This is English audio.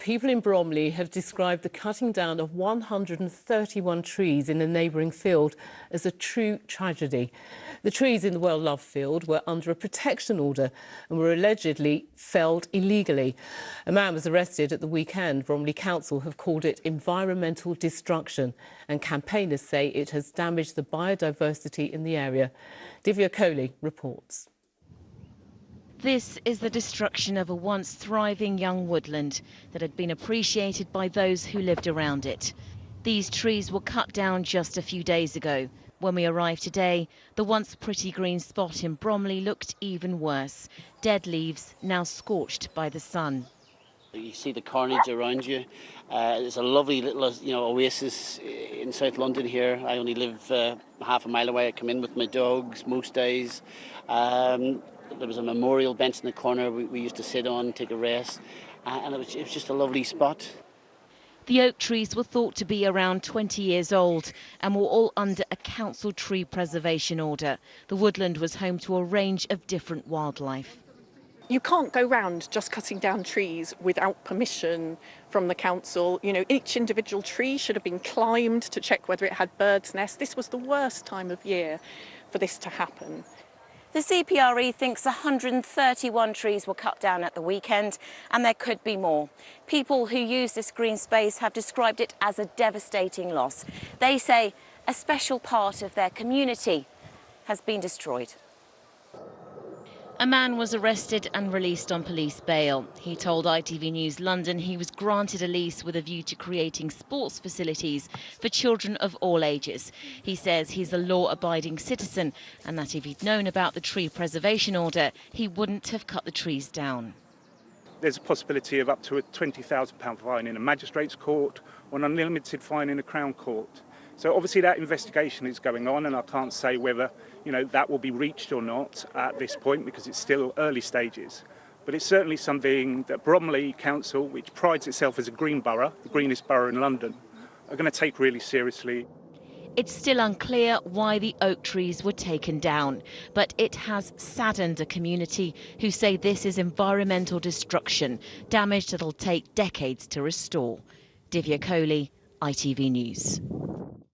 People in Bromley have described the cutting down of 131 trees in a neighbouring field as a true tragedy. The trees in the well-loved field were under a protection order and were allegedly felled illegally. A man was arrested at the weekend. Bromley Council have called it environmental destruction, and campaigners say it has damaged the biodiversity in the area. Divya Kohli reports. This is the destruction of a once thriving young woodland that had been appreciated by those who lived around it. These trees were cut down just a few days ago. When we arrived today, the once pretty green spot in Bromley looked even worse. Dead leaves now scorched by the sun. You see the carnage around you. It's a lovely little, oasis in South London here. I only live half a mile away. I come in with my dogs most days. There was a memorial bench in the corner we used to sit on, take a rest, and it was just a lovely spot. The oak trees were thought to be around 20 years old and were all under a council tree preservation order. The woodland was home to a range of different wildlife. You can't go round just cutting down trees without permission from the council. You know, each individual tree should have been climbed to check whether it had birds' nests. This was the worst time of year for this to happen. The CPRE thinks 131 trees were cut down at the weekend, and there could be more. People who use this green space have described it as a devastating loss. They say a special part of their community has been destroyed. A man was arrested and released on police bail. He told ITV News London he was granted a lease with a view to creating sports facilities for children of all ages. He says he's a law-abiding citizen and that if he'd known about the tree preservation order, he wouldn't have cut the trees down. There's a possibility of up to a £20,000 fine in a magistrate's court or an unlimited fine in a Crown Court. So obviously that investigation is going on, and I can't say whether that will be reached or not at this point because it's still early stages. But it's certainly something that Bromley Council, which prides itself as a green borough, the greenest borough in London, are going to take really seriously. It's still unclear why the oak trees were taken down, but it has saddened a community who say this is environmental destruction, damage that'll take decades to restore. Divya Kohli, ITV News.